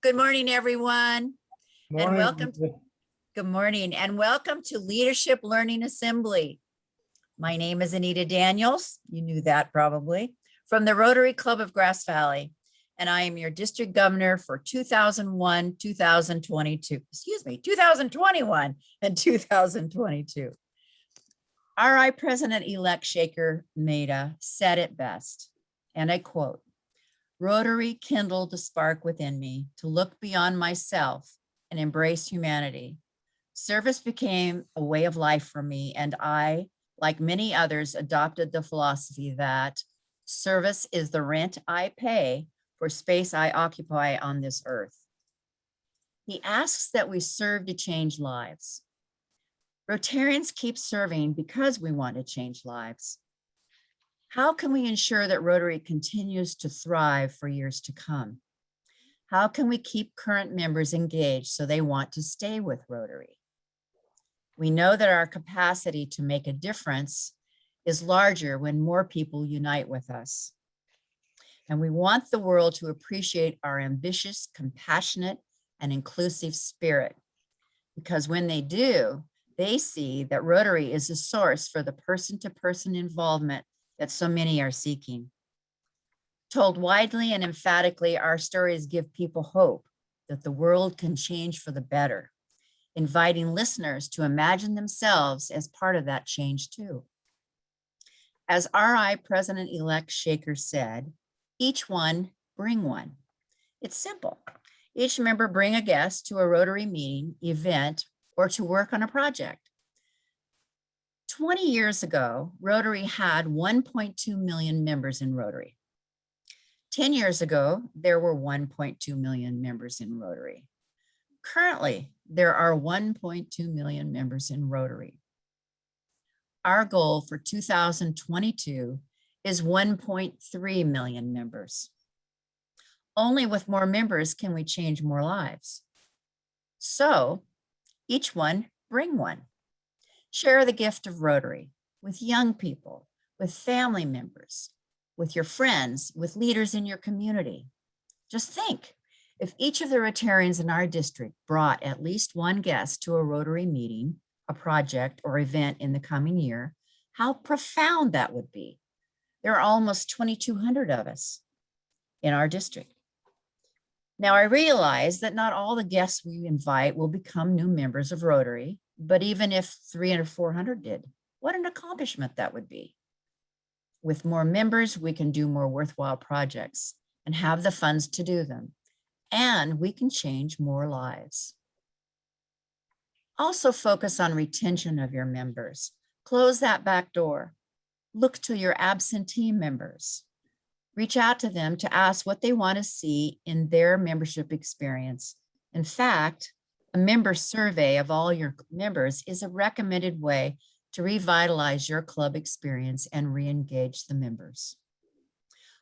Good morning, everyone. And welcome. Morning. Good morning and welcome to Leadership Learning Assembly. My name is Anita Daniels. You knew that probably, from the Rotary Club of Grass Valley. And I am your district governor for 2021 and 2022. RI President-elect Shaker Maida said it best, and I quote, "Rotary kindled a spark within me to look beyond myself and embrace humanity. Service became a way of life for me, and I, like many others, adopted the philosophy that service is the rent I pay for space I occupy on this earth." He asks that we serve to change lives. Rotarians keep serving because we want to change lives. How can we ensure that Rotary continues to thrive for years to come? How can we keep current members engaged so they want to stay with Rotary? We know that our capacity to make a difference is larger when more people unite with us. And we want the world to appreciate our ambitious, compassionate, and inclusive spirit. Because when they do, they see that Rotary is a source for the person-to-person involvement that so many are seeking. Told widely and emphatically, our stories give people hope that the world can change for the better, inviting listeners to imagine themselves as part of that change too. As RI President-elect Shaker said, each one bring one. It's simple. Each member bring a guest to a Rotary meeting, event, or to work on a project. 20 years ago, Rotary had 1.2 million members in Rotary. 10 years ago, there were 1.2 million members in Rotary. Currently, there are 1.2 million members in Rotary. Our goal for 2022 is 1.3 million members. Only with more members can we change more lives. So, each one bring one. Share the gift of Rotary with young people, with family members, with your friends, with leaders in your community. Just think, if each of the Rotarians in our district brought at least one guest to a Rotary meeting, a project, or event in the coming year, how profound that would be. There are almost 2,200 of us in our district. Now, I realize that not all the guests we invite will become new members of Rotary, but even if 300 or 400 did, what an accomplishment that would be. With more members, we can do more worthwhile projects and have the funds to do them, and we can change more lives. Also focus on retention of your members. Close that back door. Look to your absentee members. Reach out to them to ask what they want to see in their membership experience. In fact, a member survey of all your members is a recommended way to revitalize your club experience and re-engage the members.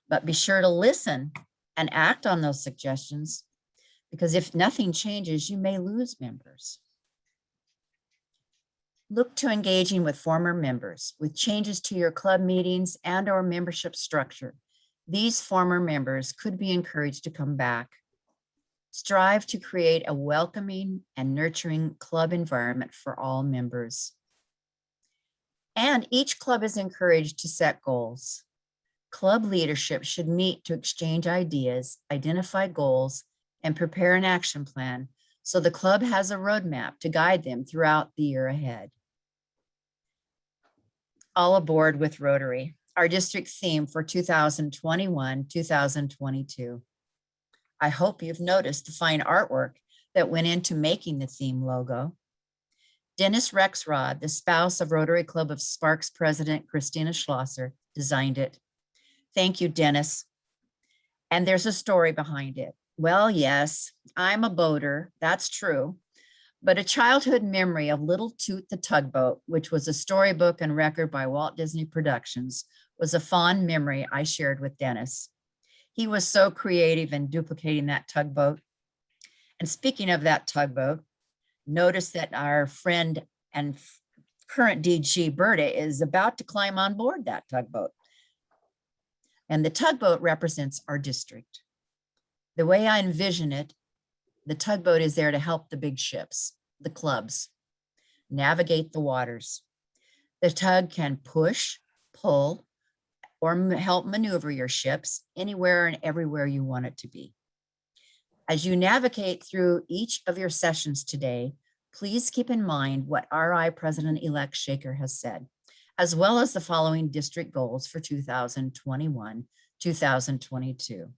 But be sure to listen and act on those suggestions, because if nothing changes, you may lose members. Look to engaging with former members with changes to your club meetings and or membership structure. These former members could be encouraged to come back. Strive to create a welcoming and nurturing club environment for all members. And each club is encouraged to set goals. Club leadership should meet to exchange ideas, identify goals, and prepare an action plan so the club has a roadmap to guide them throughout the year ahead. All aboard with Rotary, our district theme for 2021-2022. I hope you've noticed the fine artwork that went into making the theme logo. Dennis Rexrod, the spouse of Rotary Club of Sparks President Christina Schlosser, designed it. Thank you, Dennis. And there's a story behind it. Well, yes, I'm a boater, that's true. But a childhood memory of Little Toot the Tugboat, which was a storybook and record by Walt Disney Productions, was a fond memory I shared with Dennis. He was so creative in duplicating that tugboat. And speaking of that tugboat, notice that our friend and current DG Berta is about to climb on board that tugboat. And the tugboat represents our district. The way I envision it The tugboat is there to help the big ships, the clubs, navigate the waters. The tug can push, pull, or help maneuver your ships anywhere and everywhere you want it to be. As you navigate through each of your sessions today, please keep in mind what RI President-elect Shaker has said, as well as the following district goals for 2021-2022.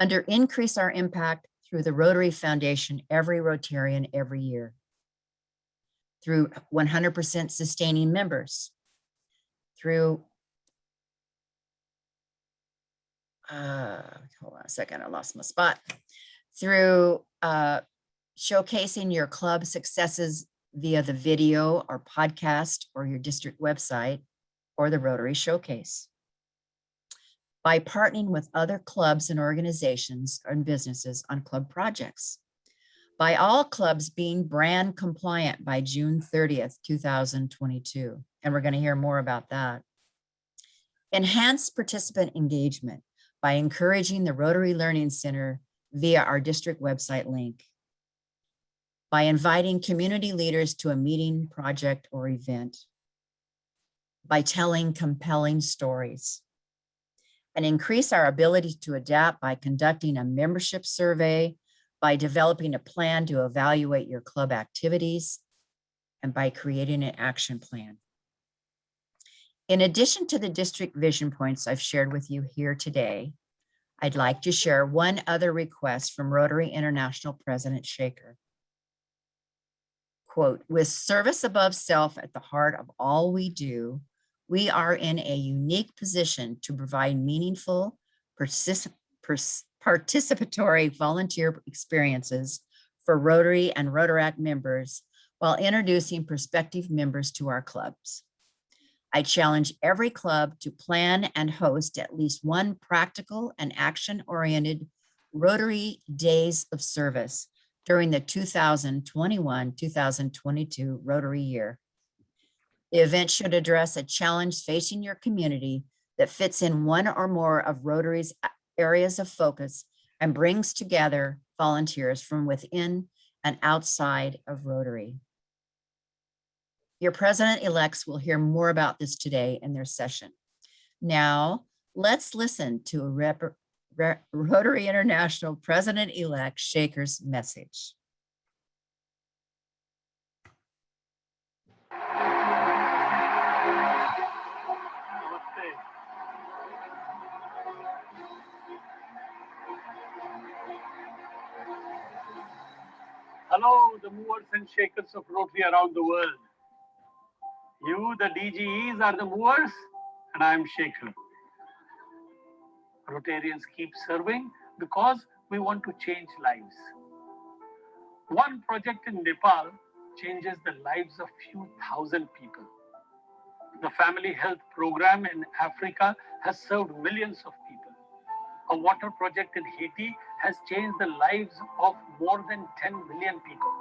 Under increase our impact through the Rotary Foundation, every Rotarian every year. Through 100% sustaining members. Through, hold on a second, I lost my spot. Through showcasing your club successes via the video or podcast or your district website or the Rotary Showcase. By partnering with other clubs and organizations and businesses on club projects. By all clubs being brand compliant by June 30th, 2022. And we're going to hear more about that. Enhance participant engagement by encouraging the Rotary Learning Center via our district website link. By inviting community leaders to a meeting, project, or event. By telling compelling stories. And increase our ability to adapt by conducting a membership survey, by developing a plan to evaluate your club activities, and by creating an action plan. In addition to the district vision points I've shared with you here today, I'd like to share one other request from Rotary International President Shaker. Quote, with service above self at the heart of all we do, we are in a unique position to provide meaningful, participatory volunteer experiences for Rotary and Rotaract members while introducing prospective members to our clubs. I challenge every club to plan and host at least one practical and action-oriented Rotary Days of Service during the 2021-2022 Rotary year. The event should address a challenge facing your community that fits in one or more of Rotary's areas of focus and brings together volunteers from within and outside of Rotary. Your president-elects will hear more about this today in their session. Now, let's listen to Rotary International President-elect Shaker's message. Hello, the movers and shakers of Rotary around the world. You, the DGEs, are the movers, and I am shaker. Rotarians keep serving because we want to change lives. One project in Nepal changes the lives of few thousand people. The family health program in Africa has served millions of people. A water project in Haiti has changed the lives of more than 10 million people.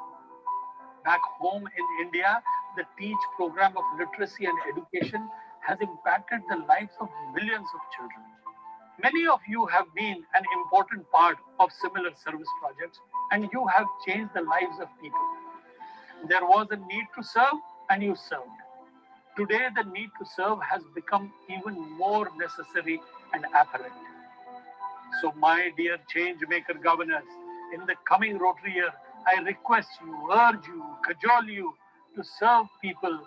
Back home in India, the TEACH program of literacy and education has impacted the lives of millions of children. Many of you have been an important part of similar service projects, and you have changed the lives of people. There was a need to serve, and you served. Today, the need to serve has become even more necessary and apparent. So, my dear change maker governors, in the coming Rotary year, I request you, urge you, cajole you to serve people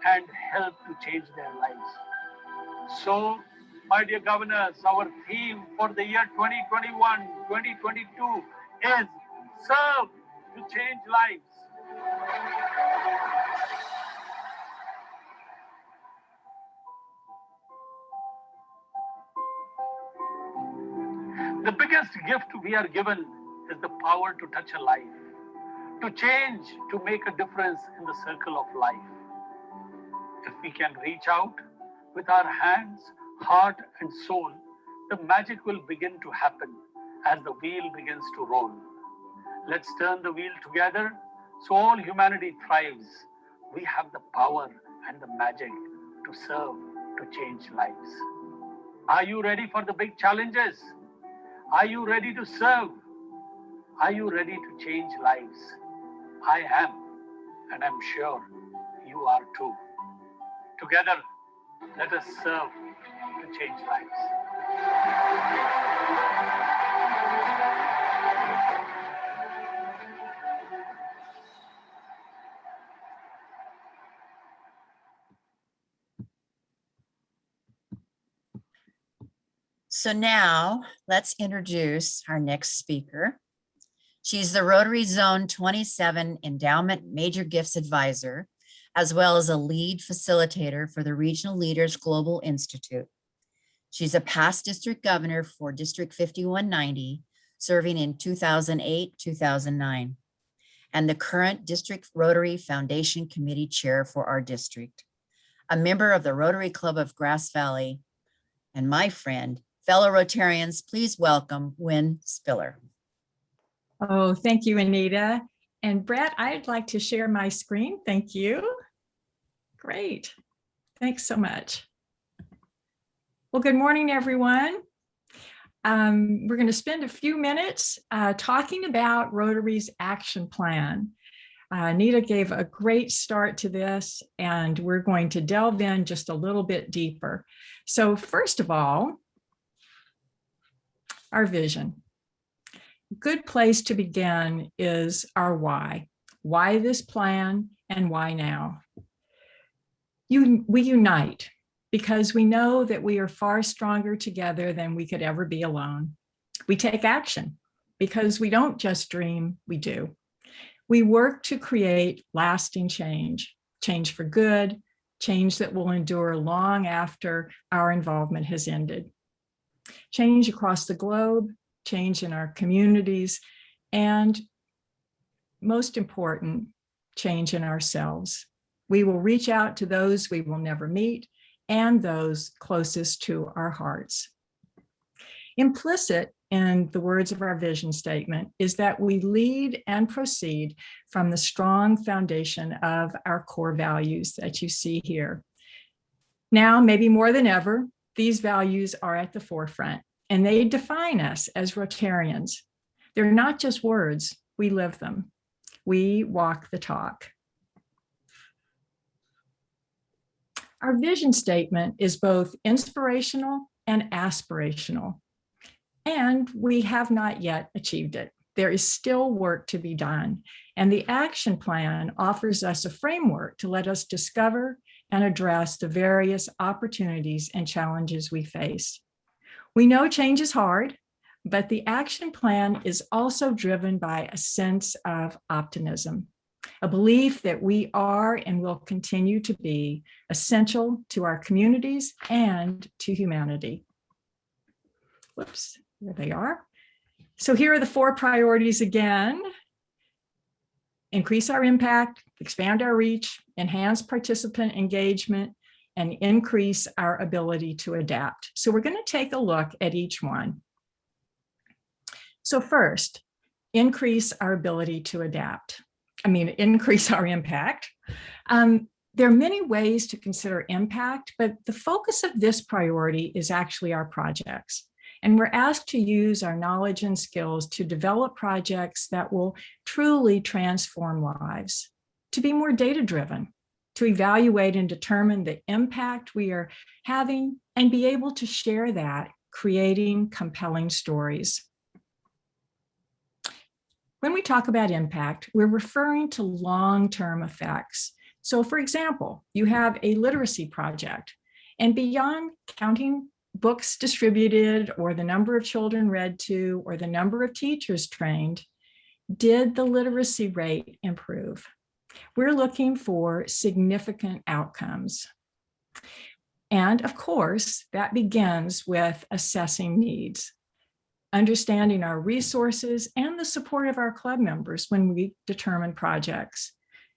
and help to change their lives. So, my dear governors, our theme for the year 2021-2022 is serve to change lives. The biggest gift we are given is the power to touch a life, to change, to make a difference in the circle of life. If we can reach out with our hands, heart, and soul, the magic will begin to happen as the wheel begins to roll. Let's turn the wheel together so all humanity thrives. We have the power and the magic to serve, to change lives. Are you ready for the big challenges? Are you ready to serve? Are you ready to change lives? I am, and I'm sure you are too. Together, let us serve to change lives. So now let's introduce our next speaker. She's the Rotary Zone 27 Endowment Major Gifts Advisor, as well as a lead facilitator for the Regional Leaders Global Institute. She's a past district governor for District 5190, serving in 2008, 2009, and the current District Rotary Foundation Committee Chair for our district. A member of the Rotary Club of Grass Valley, and my friend, fellow Rotarians, please welcome Wynn Spiller. Oh, thank you, Anita. And Brett, I'd like to share my screen. Thank you. Great. Thanks so much. Well, good morning, everyone. We're going to spend a few minutes talking about Rotary's action plan. Anita gave a great start to this, and we're going to delve in just a little bit deeper. So first of all, our vision. Good place to begin is our why. Why this plan and why now? We unite because we know that we are far stronger together than we could ever be alone. We take action because we don't just dream, we do. We work to create lasting change, change for good, change that will endure long after our involvement has ended. Change across the globe, change in our communities, and most important, change in ourselves. We will reach out to those we will never meet and those closest to our hearts. Implicit in the words of our vision statement is that we lead and proceed from the strong foundation of our core values that you see here. Now, maybe more than ever, these values are at the forefront, and they define us as Rotarians. They're not just words, we live them. We walk the talk. Our vision statement is both inspirational and aspirational, and we have not yet achieved it. There is still work to be done, and the action plan offers us a framework to let us discover and address the various opportunities and challenges we face. We know change is hard, but the action plan is also driven by a sense of optimism, a belief that we are and will continue to be essential to our communities and to humanity. Whoops, there they are. So here are the 4 priorities again. Increase our impact, expand our reach, enhance participant engagement, and increase our ability to adapt. So we're going to take a look at each one. So first, increase our ability to adapt. Increase our impact. There are many ways to consider impact, but the focus of this priority is actually our projects. And we're asked to use our knowledge and skills to develop projects that will truly transform lives, to be more data-driven, to evaluate and determine the impact we are having and be able to share that, creating compelling stories. When we talk about impact, we're referring to long-term effects. So for example, you have a literacy project, and beyond counting books distributed or the number of children read to or the number of teachers trained, did the literacy rate improve? We're looking for significant outcomes. And of course, that begins with assessing needs, understanding our resources and the support of our club members when we determine projects.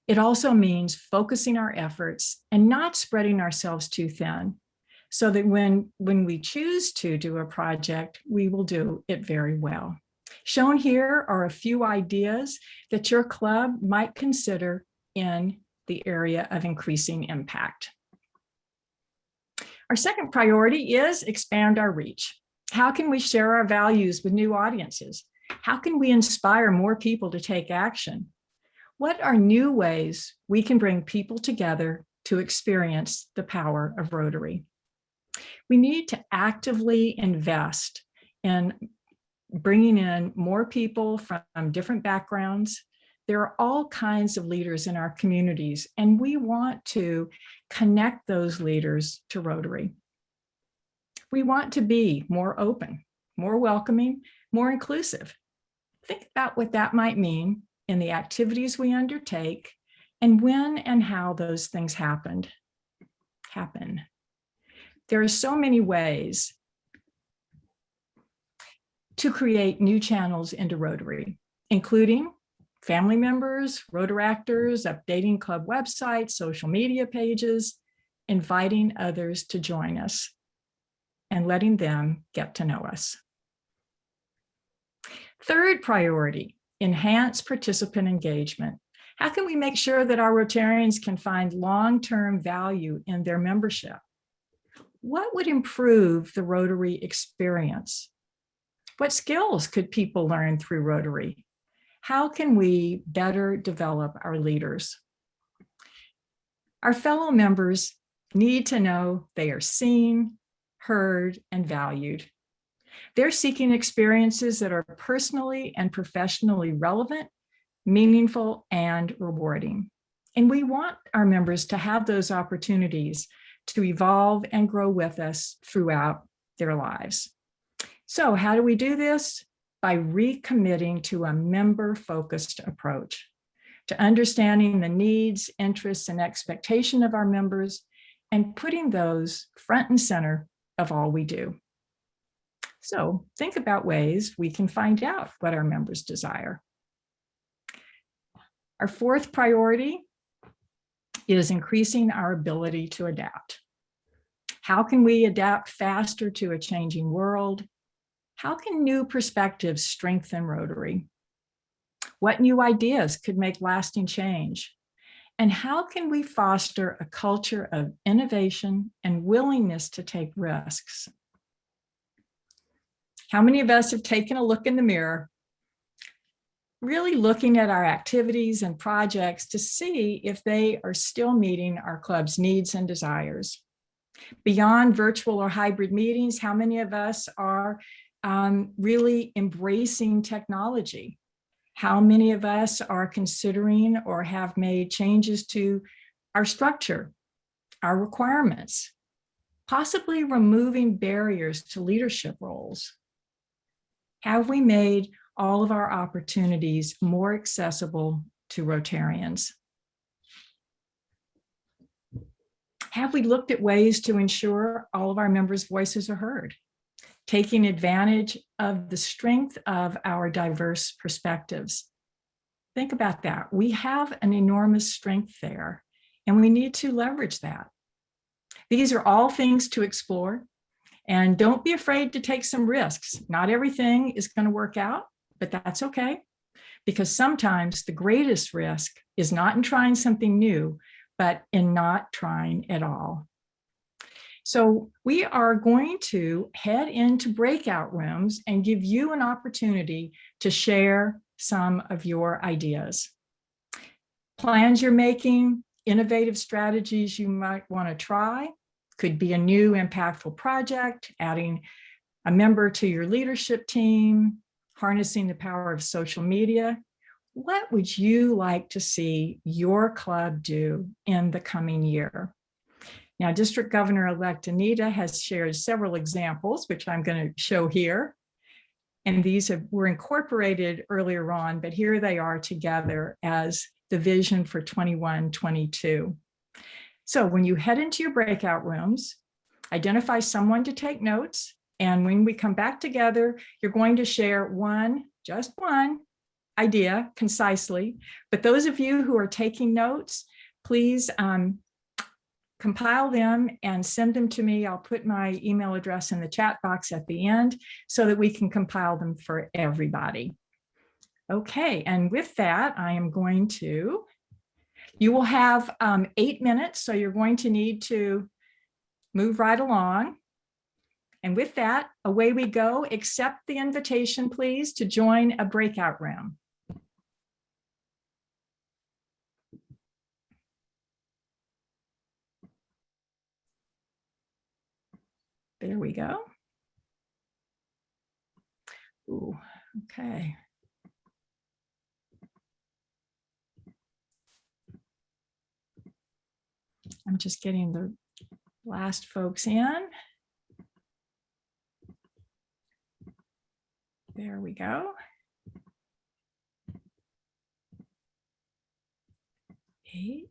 It also means focusing our efforts and not spreading ourselves too thin, so that when we choose to do a project, we will do it very well. Shown here are a few ideas that your club might consider in the area of increasing impact. Our second priority is expand our reach. How can we share our values with new audiences? How can we inspire more people to take action? What are new ways we can bring people together to experience the power of Rotary? We need to actively invest in bringing in more people from different backgrounds. There are all kinds of leaders in our communities, and we want to connect those leaders to Rotary. We want to be more open, more welcoming, more inclusive. Think about what that might mean in the activities we undertake and when and how those things happen. There are so many ways to create new channels into Rotary, including family members, Rotaractors, updating club websites, social media pages, inviting others to join us, and letting them get to know us. Third priority, enhance participant engagement. How can we make sure that our Rotarians can find long-term value in their membership? What would improve the Rotary experience? What skills could people learn through Rotary? How can we better develop our leaders? Our fellow members need to know they are seen, heard, and valued. They're seeking experiences that are personally and professionally relevant, meaningful, and rewarding. And we want our members to have those opportunities to evolve and grow with us throughout their lives. So how do we do this? By recommitting to a member-focused approach, to understanding the needs, interests, and expectation of our members, and putting those front and center of all we do. So think about ways we can find out what our members desire. Our fourth priority is increasing our ability to adapt. How can we adapt faster to a changing world? How can new perspectives strengthen Rotary? What new ideas could make lasting change? And how can we foster a culture of innovation and willingness to take risks? How many of us have taken a look in the mirror, really looking at our activities and projects to see if they are still meeting our club's needs and desires? Beyond virtual or hybrid meetings, how many of us are really embracing technology? How many of us are considering or have made changes to our structure, our requirements, possibly removing barriers to leadership roles? Have we made all of our opportunities more accessible to Rotarians? Have we looked at ways to ensure all of our members' voices are heard, taking advantage of the strength of our diverse perspectives? Think about that. We have an enormous strength there, and we need to leverage that. These are all things to explore, and don't be afraid to take some risks. Not everything is going to work out, but that's okay, because sometimes the greatest risk is not in trying something new, but in not trying at all. So we are going to head into breakout rooms and give you an opportunity to share some of your ideas. Plans you're making, innovative strategies you might want to try, could be a new impactful project, adding a member to your leadership team, harnessing the power of social media. What would you like to see your club do in the coming year? Now, District Governor-elect Anita has shared several examples, which I'm going to show here. And these were incorporated earlier on, but here they are together as the vision for 21-22. So when you head into your breakout rooms, identify someone to take notes. And when we come back together, you're going to share just one idea concisely. But those of you who are taking notes, please compile them and send them to me. I'll put my email address in the chat box at the end so that we can compile them for everybody. Okay, and with that, I am going to, you will have 8 minutes, so you're going to need to move right along. And with that, away we go. Accept the invitation, please, to join a breakout room. There we go. Ooh, okay. I'm just getting the last folks in. There we go. 8.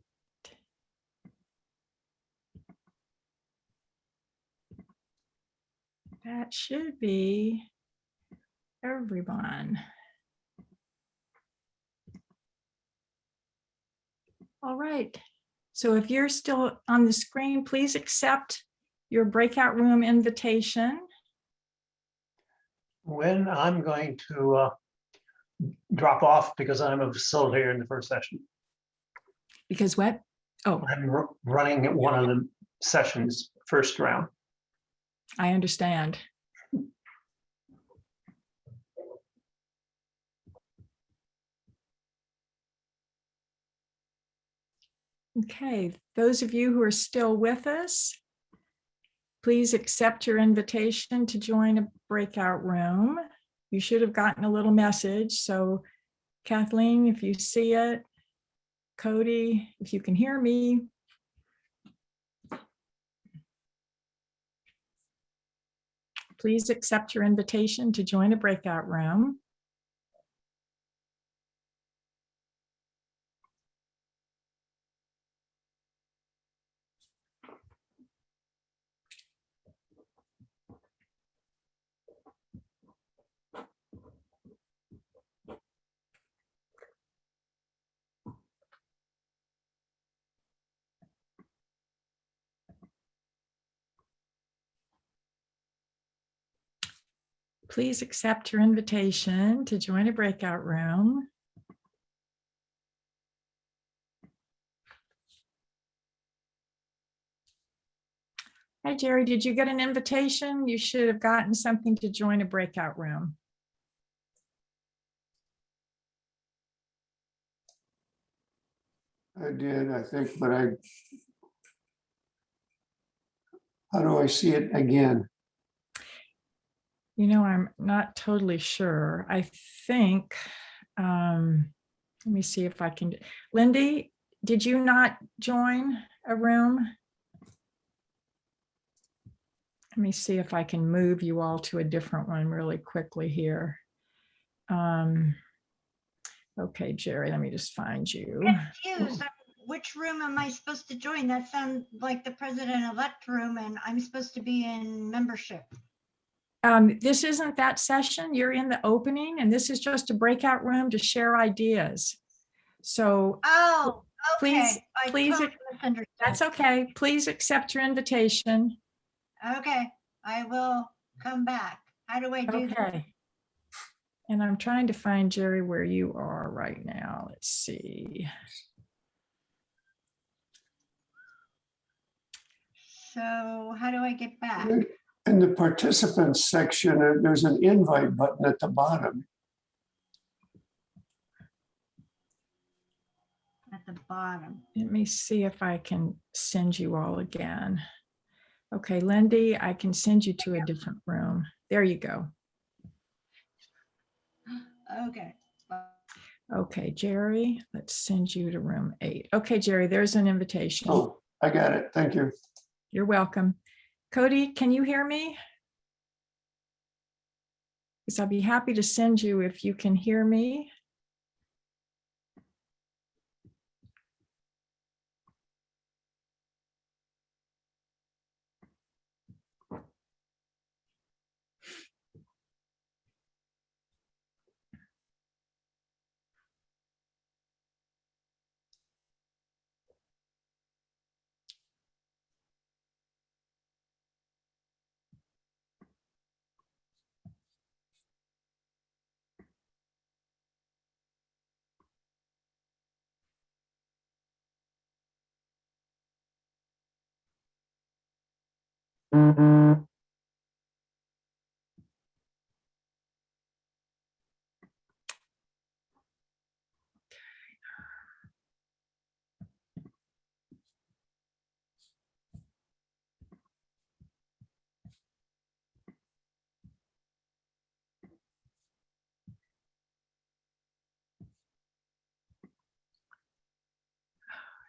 That should be everyone. All right. So if you're still on the screen, please accept your breakout room invitation. When I'm going to drop off because I'm a facilitator in the first session. Because what? Oh, I'm running one of the sessions, first round. I understand. Okay, those of you who are still with us, please accept your invitation to join a breakout room. You should have gotten a little message. So Kathleen, if you see it, Cody, if you can hear me. Please accept your invitation to join a breakout room. Please accept your invitation to join a breakout room. Hi, Jerry, did you get an invitation? You should have gotten something to join a breakout room. I did, I think, but how do I see it again? You know, I'm not totally sure. I think, let me see if I can. Lindy, did you not join a room? Let me see if I can move you all to a different one really quickly here. Okay, Jerry, let me just find you. Confused. Which room am I supposed to join? That sounds like the president-elect room, and I'm supposed to be in membership. This isn't that session. You're in the opening, and this is just a breakout room to share ideas. So Oh, please, okay. I please, totally misunderstood. that's okay. Please accept your invitation. Okay, I will come back. How do I do that? Okay. And I'm trying to find Jerry where you are right now. Let's see. So how do I get back? In the participants section, there's an invite button at the bottom. At the bottom. Let me see if I can send you all again. Okay, Lindy, I can send you to a different room. There you go. Okay. Okay, Jerry, let's send you to room 8. Okay, Jerry, there's an invitation. Oh, I got it. Thank you. You're welcome. Cody, can you hear me? Because I'll be happy to send you if you can hear me.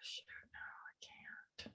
shoot, no, I can't.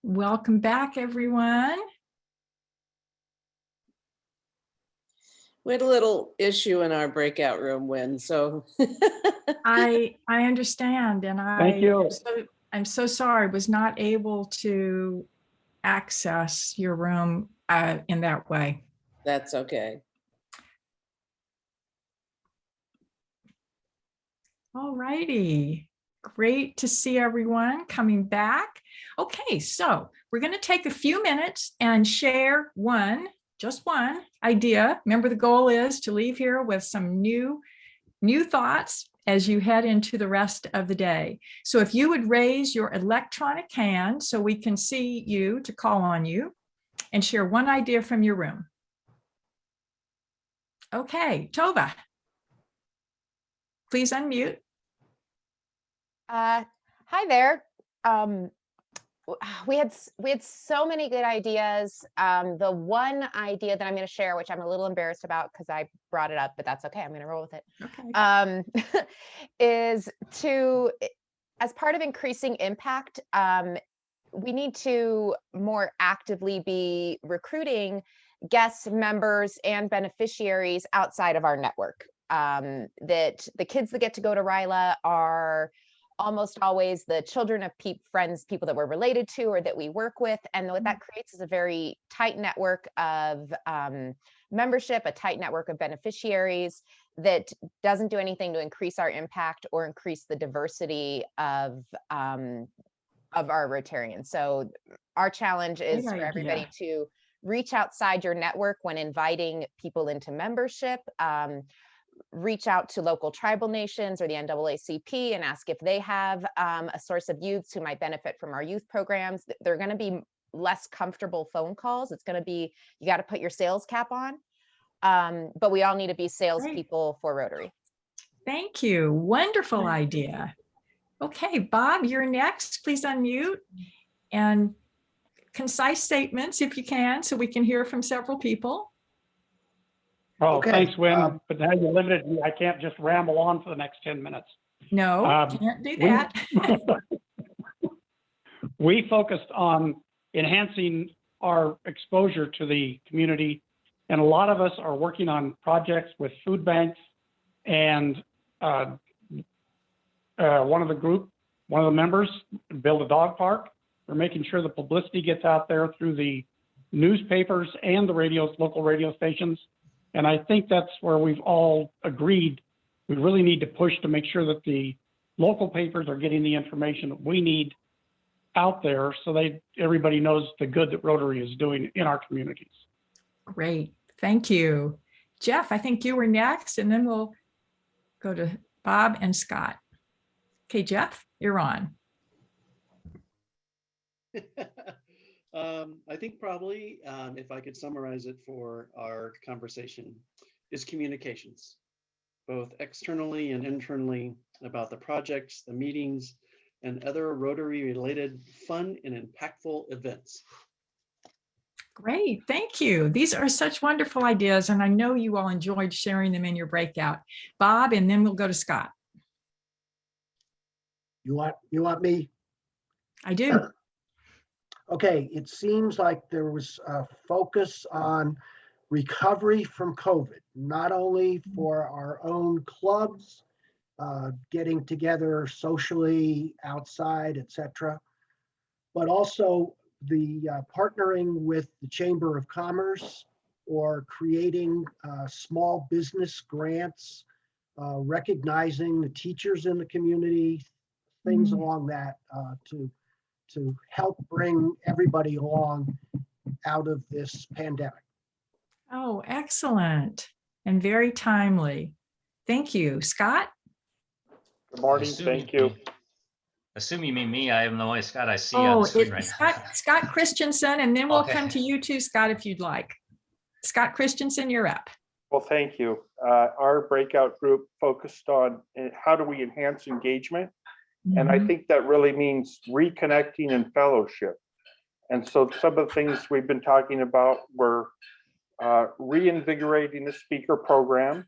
Welcome back, everyone. We had a little issue in our breakout room win, so. I understand, and Thank you. I'm so sorry, was not able to access your room in that way. That's okay. All righty. Great to see everyone coming back. Okay, so we're going to take a few minutes and share just one idea. Remember, the goal is to leave here with some new thoughts as you head into the rest of the day. So if you would raise your electronic hand so we can see you to call on you and share one idea from your room. Okay, Tova, please unmute. Hi there. We had so many good ideas. The one idea that I'm going to share, which I'm a little embarrassed about because I brought it up, but that's okay. I'm going to roll with it. Okay. Is to, as part of increasing impact, we need to more actively be recruiting guests, members, and beneficiaries outside of our network. That the kids that get to go to RILA are almost always the children of friends, people that we're related to or that we work with. And what that creates is a very tight network of membership, a tight network of beneficiaries that doesn't do anything to increase our impact or increase the diversity of our Rotarians. So our challenge is for everybody to reach outside your network when inviting people into membership. Reach out to local tribal nations or the NAACP and ask if they have a source of youths who might benefit from our youth programs. They're going to be less comfortable phone calls. It's going to be, you got to put your sales cap on. But we all need to be Great. salespeople for Rotary. Thank you. Wonderful idea. Okay, Bob, you're next. Please unmute and concise statements if you can, so we can hear from several people. Oh, Okay, thanks, Win. But now you're limited. I can't just ramble on for the next 10 minutes. No, can't do that. We focused on enhancing our exposure to the community. And a lot of us are working on projects with food banks and one of the members built a dog park. We're making sure the publicity gets out there through the newspapers and the radios, local radio stations. And I think that's where we've all agreed we really need to push to make sure that the local papers are getting the information that we need out there so everybody knows the good that Rotary is doing in our communities. Great, thank you. Jeff, I think you were next, and then we'll go to Bob and Scott. Okay, Jeff, you're on. I think probably, if I could summarize it for our conversation, is communications, both externally and internally, about the projects, the meetings, and other Rotary-related fun and impactful events. Great, thank you. These are such wonderful ideas, and I know you all enjoyed sharing them in your breakout. Bob, and then we'll go to Scott. You want me? I do. Okay, it seems like there was a focus on recovery from COVID, not only for our own clubs, getting together socially outside, etc., but also the partnering with the Chamber of Commerce or creating small business grants, recognizing the teachers in the community, things along that to help bring everybody along out of this pandemic. Oh, excellent and very timely. Thank you. Scott? Good morning, thank you. Assume you mean me. I am the only Scott I see Oh, on the screen right now. Scott Christensen, and then we'll Okay. come to you too, Scott, if you'd like. Scott Christensen, you're up. Well, thank you. Our breakout group focused on how do we enhance engagement? And I think that really means reconnecting and fellowship. And so some of the things we've been talking about were reinvigorating the speaker program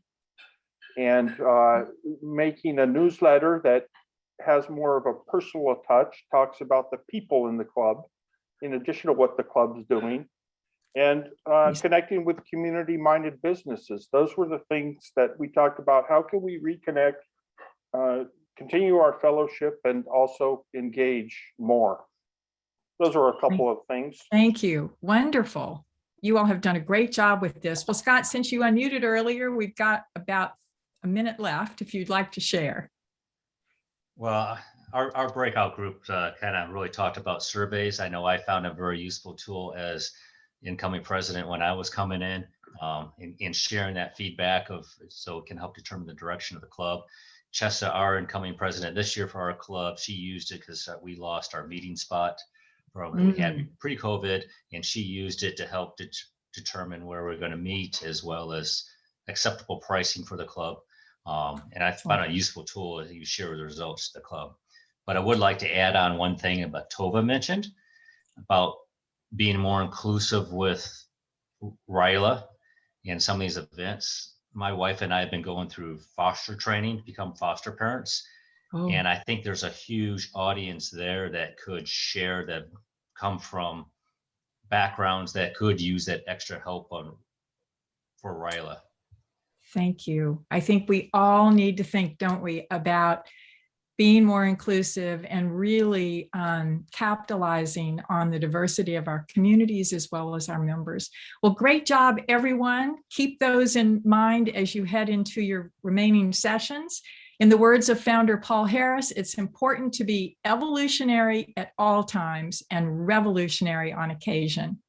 and making a newsletter that has more of a personal touch, talks about the people in the club, in addition to what the club's doing, and connecting with community-minded businesses. Those were the things that we talked about. How can we reconnect, continue our fellowship, and also engage more? Those are a couple of things. Thank you. Wonderful. You all have done a great job with this. Well, Scott, since you unmuted earlier, we've got about a minute left if you'd like to share. Well, our breakout group kind of really talked about surveys. I know I found a very useful tool as incoming president when I was coming in sharing that feedback so it can help determine the direction of the club. Chessa, our incoming president this year for our club, she used it because we lost our meeting spot we had pre-COVID, and she used it to help determine where we're going to meet as well as acceptable pricing for the club. And I found a useful tool as you share the results to the club. But I would like to add on one thing about Tova mentioned about being more inclusive with RILA and some of these events. My wife and I have been going through foster training to become foster parents. Oh. And I think there's a huge audience there that could share, that come from backgrounds that could use that extra help for RILA. Thank you. I think we all need to think, don't we, about being more inclusive and really capitalizing on the diversity of our communities as well as our members. Well, great job, everyone. Keep those in mind as you head into your remaining sessions. In the words of founder Paul Harris, it's important to be evolutionary at all times and revolutionary on occasion.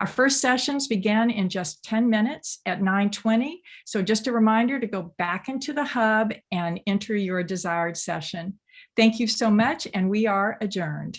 Our first sessions began in just 10 minutes at 9:20. So just a reminder to go back into the hub and enter your desired session. Thank you so much, and we are adjourned.